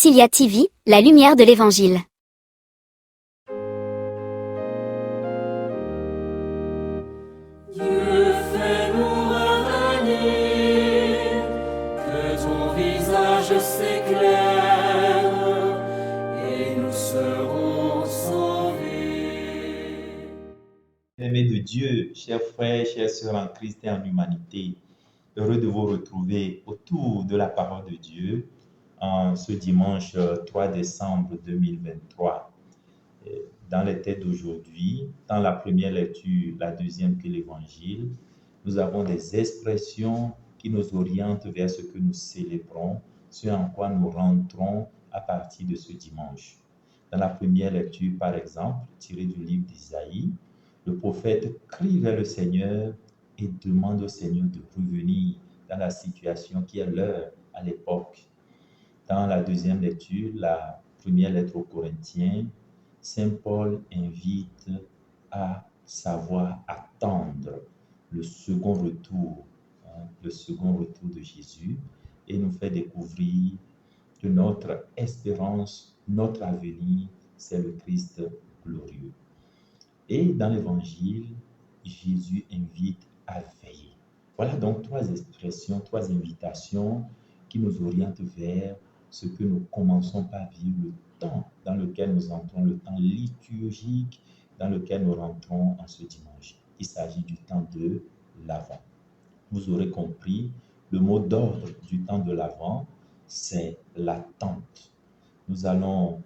Concilia TV, la lumière de l'Évangile. Dieu, fais-nous revenir, que ton visage s'éclaire et nous serons sauvés. Aimés de Dieu, chers frères, chères sœurs en Christ et en humanité, heureux de vous retrouver autour de la parole de Dieu en ce dimanche 3 décembre 2023. Dans les têtes d'aujourd'hui, dans la première lecture, la deuxième que l'Évangile, nous avons des expressions qui nous orientent vers ce que nous célébrons, ce en quoi nous rentrons à partir de ce dimanche. Dans la première lecture, par exemple, tirée du livre d'Isaïe, le prophète crie vers le Seigneur et demande au Seigneur de revenir dans la situation qui est leur à l'époque. Dans la deuxième lecture, la première lettre aux Corinthiens, Saint Paul invite à savoir attendre le second retour, le second retour de Jésus, et nous fait découvrir que notre espérance, notre avenir, c'est le Christ glorieux. Et dans l'Évangile, Jésus invite à veiller. Voilà donc trois expressions, trois invitations qui nous orientent vers ce que nous commençons par vivre, le temps dans lequel nous entrons, le temps liturgique dans lequel nous rentrons en ce dimanche. Il s'agit du temps de l'Avent. Vous aurez compris, le mot d'ordre du temps de l'Avent, c'est l'attente. Nous allons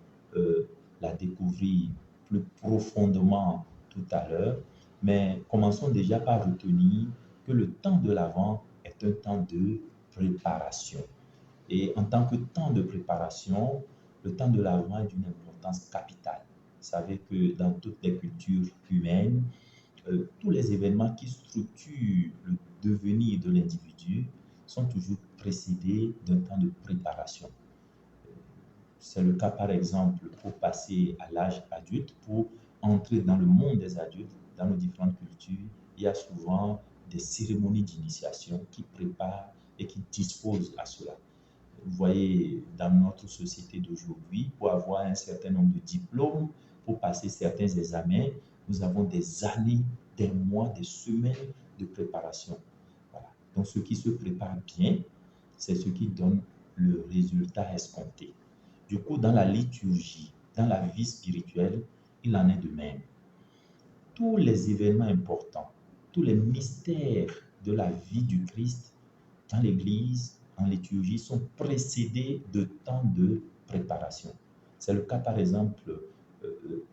la découvrir plus profondément tout à l'heure, mais commençons déjà par retenir que le temps de l'Avent est un temps de préparation. Et en tant que temps de préparation, le temps de l'Avent est d'une importance capitale. Vous savez que dans toutes les cultures humaines, tous les événements qui structurent le devenir de l'individu sont toujours précédés d'un temps de préparation. C'est le cas, par exemple, pour passer à l'âge adulte, pour entrer dans le monde des adultes, dans nos différentes cultures, il y a souvent des cérémonies d'initiation qui préparent et qui disposent à cela. Vous voyez, dans notre société d'aujourd'hui, pour avoir un certain nombre de diplômes, pour passer certains examens, nous avons des années, des mois, des semaines de préparation. Voilà. Donc, ce qui se prépare bien, c'est ce qui donne le résultat escompté. Du coup, dans la liturgie, dans la vie spirituelle, il en est de même. Tous les événements importants, tous les mystères de la vie du Christ dans l'Église, en liturgie, sont précédés de temps de préparation. C'est le cas, par exemple,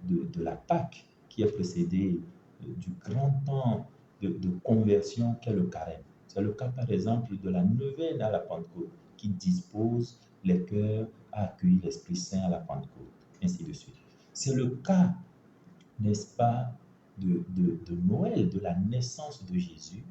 de la Pâque, qui est précédée du grand temps de conversion qu'est le carême. C'est le cas, par exemple, de la neuvaine à la Pentecôte, qui dispose les cœurs à accueillir l'Esprit Saint à la Pentecôte, ainsi de suite. C'est le cas, n'est-ce pas, de Noël, de la naissance de Jésus,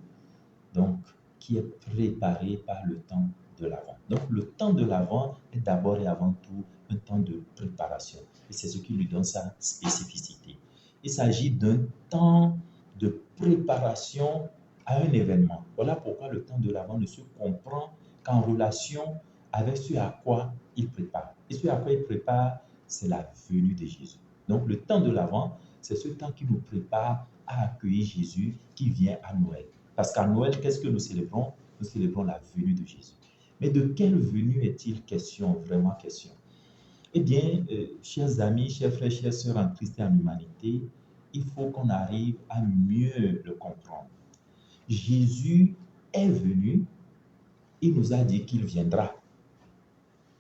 donc qui est préparé par le temps de l'Avent. Donc le temps de l'Avent est d'abord et avant tout un temps de préparation, et c'est ce qui lui donne sa spécificité. Il s'agit d'un temps de préparation à un événement. Voilà pourquoi le temps de l'Avent ne se comprend qu'en relation avec ce à quoi il prépare. Et ce à quoi il prépare, c'est la venue de Jésus. Donc le temps de l'Avent, c'est ce temps qui nous prépare à accueillir Jésus qui vient à Noël. Parce qu'à Noël, qu'est-ce que nous célébrons? Nous célébrons la venue de Jésus. Mais de quelle venue est-il question, vraiment question? Eh bien, chers amis, chers frères, chères sœurs en Christ et en humanité, il faut qu'on arrive à mieux le comprendre. Jésus est venu, il nous a dit qu'il viendra.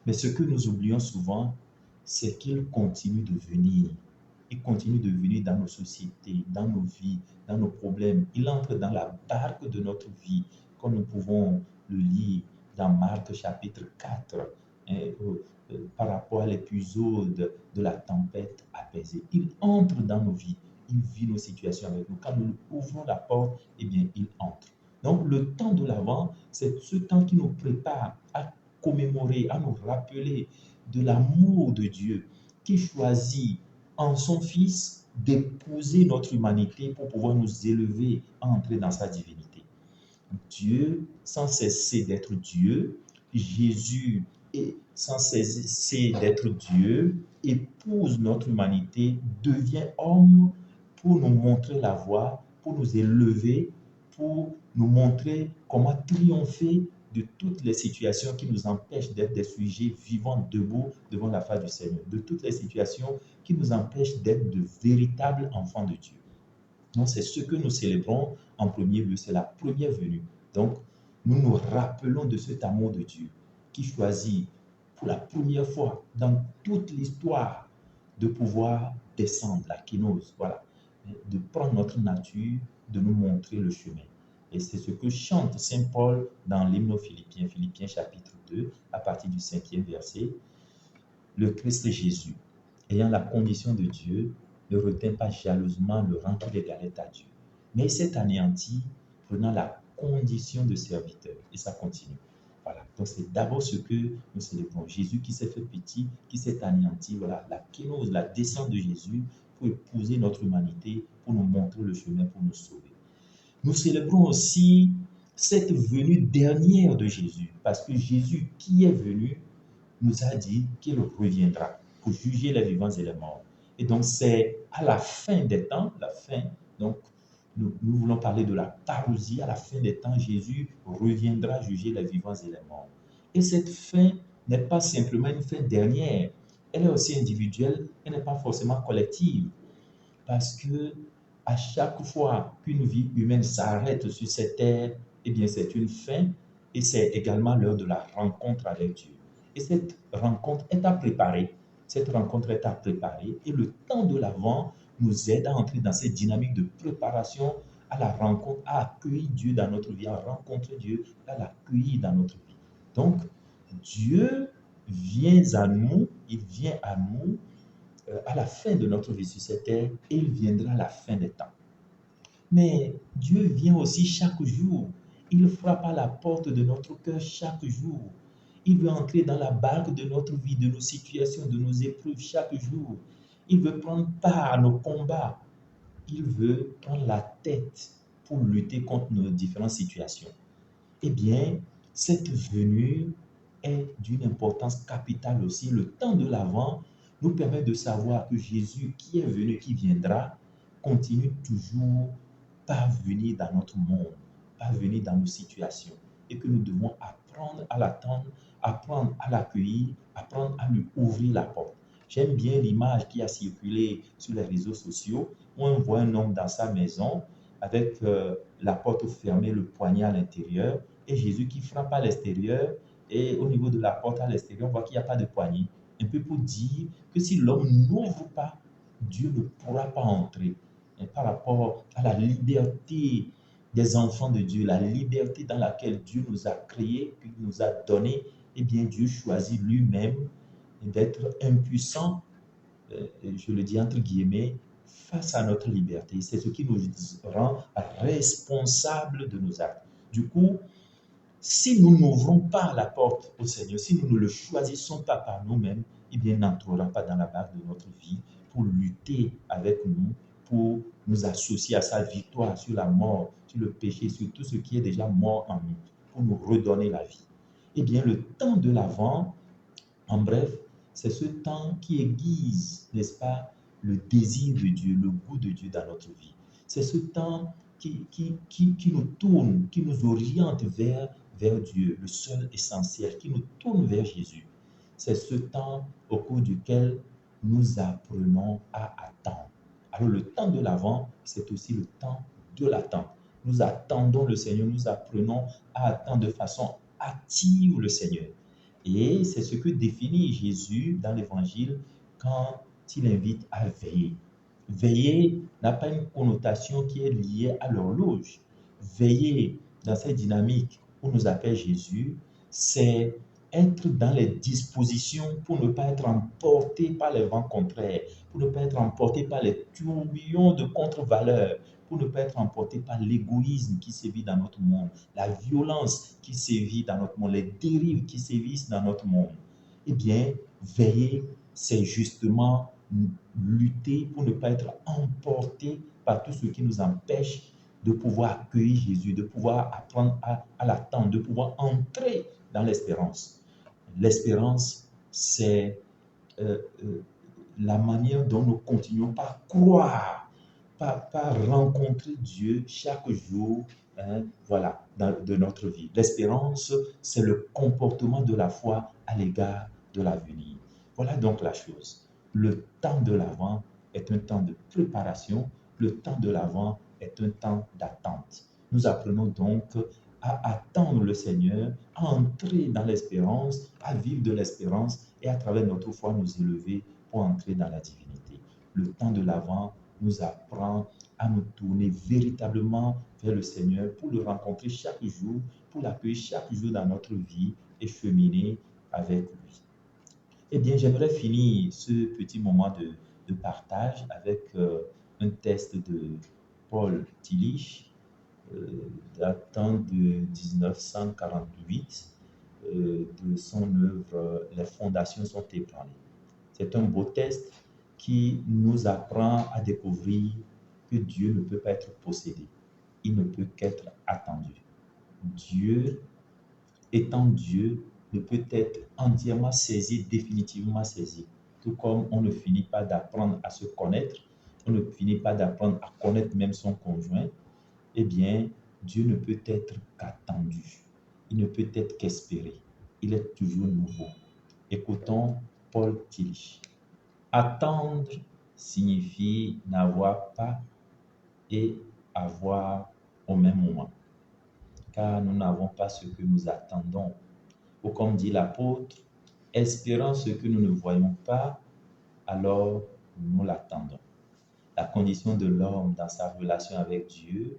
Mais ce que nous oublions souvent, c'est qu'il continue de venir. Il continue de venir dans nos sociétés, dans nos vies, dans nos problèmes. Il entre dans la barque de notre vie, comme nous pouvons le lire dans Marc chapitre 4, par rapport à l'épisode de la tempête apaisée. Il entre dans nos vies, il vit nos situations avec nous. Quand nous ouvrons la porte, eh bien, il entre. Donc, le temps de l'Avent, c'est ce temps qui nous prépare à commémorer, à nous rappeler de l'amour de Dieu qui choisit en son Fils d'épouser notre humanité pour pouvoir nous élever à entrer dans sa divinité. Dieu, sans cesser d'être Dieu, Jésus sans cesser d'être Dieu, épouse notre humanité, devient homme pour nous montrer la voie, pour nous élever, pour nous montrer comment triompher de toutes les situations qui nous empêchent d'être des sujets vivants debout devant la face du Seigneur, de toutes les situations qui nous empêchent d'être de véritables enfants de Dieu. Donc, c'est ce que nous célébrons en premier lieu, c'est la première venue. Donc, nous nous rappelons de cet amour de Dieu qui choisit pour la première fois dans toute l'histoire de pouvoir descendre, la kénose, voilà, de prendre notre nature, de nous montrer le chemin. Et c'est ce que chante Saint Paul dans l'hymne aux Philippiens, Philippiens chapitre 2, à partir du 5e verset. Le Christ Jésus, ayant la condition de Dieu, ne retint pas jalousement le rang qu'il égalait à Dieu, mais il s'est anéanti, prenant la condition de serviteur. Et ça continue. Voilà. Donc c'est d'abord ce que nous célébrons. Jésus qui s'est fait petit, qui s'est anéanti. Voilà, la kénose, la descente de Jésus pour épouser notre humanité, pour nous montrer le chemin, pour nous sauver. Nous célébrons aussi cette venue dernière de Jésus, parce que Jésus qui est venu nous a dit qu'il reviendra pour juger les vivants et les morts. Et donc c'est à la fin des temps, la fin, donc nous voulons parler de la parousie, à la fin des temps, Jésus reviendra juger les vivants et les morts. Et cette fin n'est pas simplement une fin dernière, elle est aussi individuelle, elle n'est pas forcément collective, parce que à chaque fois qu'une vie humaine s'arrête sur cette terre, eh bien c'est une fin et c'est également l'heure de la rencontre avec Dieu. Et cette rencontre est à préparer. Cette rencontre est à préparer et le temps de l'Avent nous aide à entrer dans cette dynamique de préparation à la rencontre, à accueillir Dieu dans notre vie, à rencontrer Dieu, à l'accueillir dans notre vie. Donc, Dieu vient à nous, il vient à nous à la fin de notre vie sur cette terre et il viendra à la fin des temps. Mais Dieu vient aussi chaque jour. Il frappe à la porte de notre cœur chaque jour. Il veut entrer dans la barque de notre vie, de nos situations, de nos épreuves chaque jour. Il veut prendre part à nos combats. Il veut prendre la tête pour lutter contre nos différentes situations. Eh bien, cette venue est d'une importance capitale aussi. Le temps de l'Avent nous permet de savoir que Jésus qui est venu, qui viendra, continue toujours par venir dans notre monde, par venir dans nos situations, et que nous devons apprendre à l'attendre, apprendre à l'accueillir, apprendre à lui ouvrir la porte. J'aime bien l'image qui a circulé sur les réseaux sociaux où on voit un homme dans sa maison avec la porte fermée, le poignet à l'intérieur, et Jésus qui frappe à l'extérieur, et au niveau de la porte à l'extérieur, on voit qu'il n'y a pas de poignée. Un peu pour dire que si l'homme n'ouvre pas, Dieu ne pourra pas entrer. Et par rapport à la liberté des enfants de Dieu, la liberté dans laquelle Dieu nous a créés, qu'il nous a donné, eh bien Dieu choisit lui-même d'être impuissant, je le dis entre guillemets, face à notre liberté. C'est ce qui nous rend responsables de nos actes. Du coup, si nous n'ouvrons pas la porte au Seigneur, si nous ne le choisissons pas par nous-mêmes, eh bien, il n'entrera pas dans la barque de notre vie pour lutter avec nous, pour nous associer à sa victoire sur la mort, sur le péché, sur tout ce qui est déjà mort en nous, pour nous redonner la vie. Eh bien, le temps de l'Avent, en bref, c'est ce temps qui aiguise, n'est-ce pas, le désir de Dieu, le goût de Dieu dans notre vie. C'est ce temps qui nous tourne, qui nous oriente vers Dieu, le seul essentiel, qui nous tourne vers Jésus. C'est ce temps au cours duquel nous apprenons à attendre. Alors le temps de l'Avent, c'est aussi le temps de l'attente. Nous attendons le Seigneur, nous apprenons à attendre de façon active le Seigneur. Et c'est ce que définit Jésus dans l'Évangile quand il invite à veiller. Veiller n'a pas une connotation qui est liée à l'horloge. Veiller dans cette dynamique où nous appelle Jésus, c'est être dans les dispositions pour ne pas être emporté par les vents contraires, pour ne pas être emporté par les tourbillons de contre-valeurs, pour ne pas être emporté par l'égoïsme qui sévit dans notre monde, la violence qui sévit dans notre monde, les dérives qui sévissent dans notre monde. Eh bien, veiller, c'est justement lutter pour ne pas être emporté par tout ce qui nous empêche de pouvoir accueillir Jésus, de pouvoir apprendre à l'attendre, de pouvoir entrer dans l'espérance. L'espérance c'est la manière dont nous continuons par croire, par rencontrer Dieu chaque jour, voilà, de notre vie. L'espérance, c'est le comportement de la foi à l'égard de l'avenir. Voilà donc la chose. Le temps de l'Avent est un temps de préparation, le temps de l'Avent est un temps d'attente. Nous apprenons donc à attendre le Seigneur, à entrer dans l'espérance, à vivre de l'espérance et à travers notre foi nous élever pour entrer dans la divinité. Le temps de l'Avent nous apprend à nous tourner véritablement vers le Seigneur pour le rencontrer chaque jour, pour l'accueillir chaque jour dans notre vie et cheminer avec lui. Eh bien, j'aimerais finir ce petit moment de partage avec un texte de Paul Tillich, datant de 1948, de son œuvre Les fondations sont ébranlées. C'est un beau texte qui nous apprend à découvrir que Dieu ne peut pas être possédé, il ne peut qu'être attendu. Dieu, étant Dieu, ne peut être entièrement saisi, définitivement saisi. Tout comme on ne finit pas d'apprendre à se connaître, on ne finit pas d'apprendre à connaître même son conjoint, eh bien, Dieu ne peut être qu'attendu. Il ne peut être qu'espéré. Il est toujours nouveau. Écoutons Paul Tillich. Attendre signifie n'avoir pas et avoir au même moment, car nous n'avons pas ce que nous attendons. Ou comme dit l'apôtre, espérant ce que nous ne voyons pas, alors nous l'attendons. La condition de l'homme dans sa relation avec Dieu,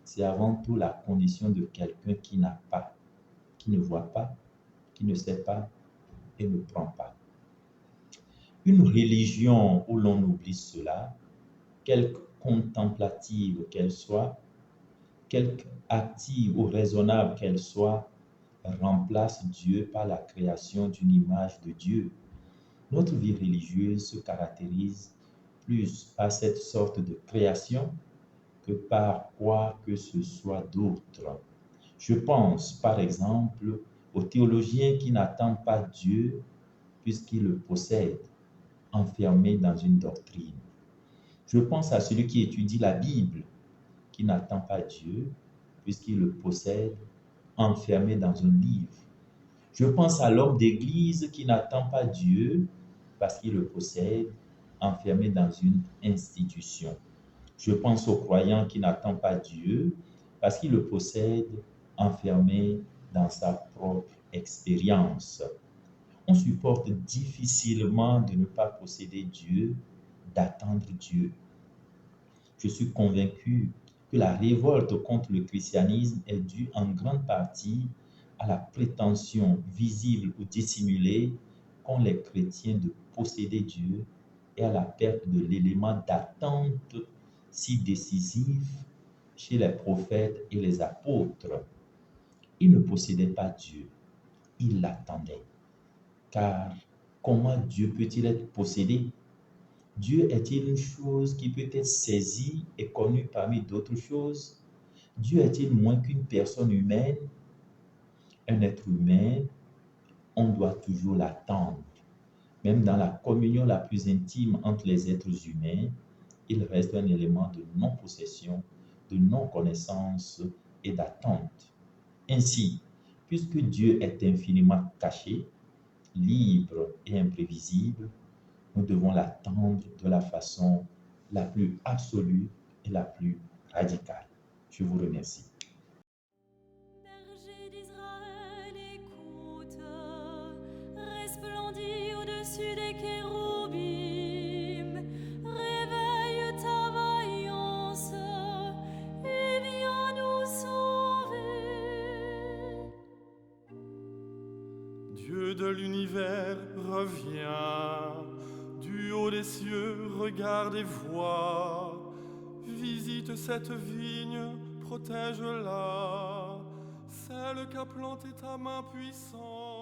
c'est avant tout la condition de quelqu'un qui n'a pas, qui ne voit pas, qui ne sait pas et ne prend pas. Une religion où l'on oublie cela, quelque contemplative qu'elle soit, quelque active ou raisonnable qu'elle soit, remplace Dieu par la création d'une image de Dieu. Notre vie religieuse se caractérise plus par cette sorte de création que par quoi que ce soit d'autre. Je pense, par exemple, au théologien qui n'attend pas Dieu puisqu'il le possède, enfermé dans une doctrine. Je pense à celui qui étudie la Bible, qui n'attend pas Dieu puisqu'il le possède, enfermé dans un livre. Je pense à l'homme d'église qui n'attend pas Dieu parce qu'il le possède, enfermé dans une institution. Je pense au croyant qui n'attend pas Dieu parce qu'il le possède, enfermé dans sa propre expérience. On supporte difficilement de ne pas posséder Dieu, d'attendre Dieu. Je suis convaincu que la révolte contre le christianisme est due en grande partie à la prétention visible ou dissimulée qu'ont les chrétiens de posséder Dieu et à la perte de l'élément d'attente si décisif chez les prophètes et les apôtres. Ils ne possédaient pas Dieu, ils l'attendaient. Car comment Dieu peut-il être possédé? Dieu est-il une chose qui peut être saisie et connue parmi d'autres choses? Dieu est-il moins qu'une personne humaine? Un être humain, on doit toujours l'attendre. Même dans la communion la plus intime entre les êtres humains, il reste un élément de non-possession, de non-connaissance et d'attente. Ainsi, puisque Dieu est infiniment caché, libre et imprévisible, nous devons l'attendre de la façon la plus absolue et la plus radicale. Je vous remercie. Berger d'Israël, écoute, resplendis au-dessus des chérubim, réveille ta vaillance et viens nous sauver. Dieu de l'univers revient, du haut des cieux regarde et voit, visite cette vigne, protège-la, celle qu'a plantée ta main puissante.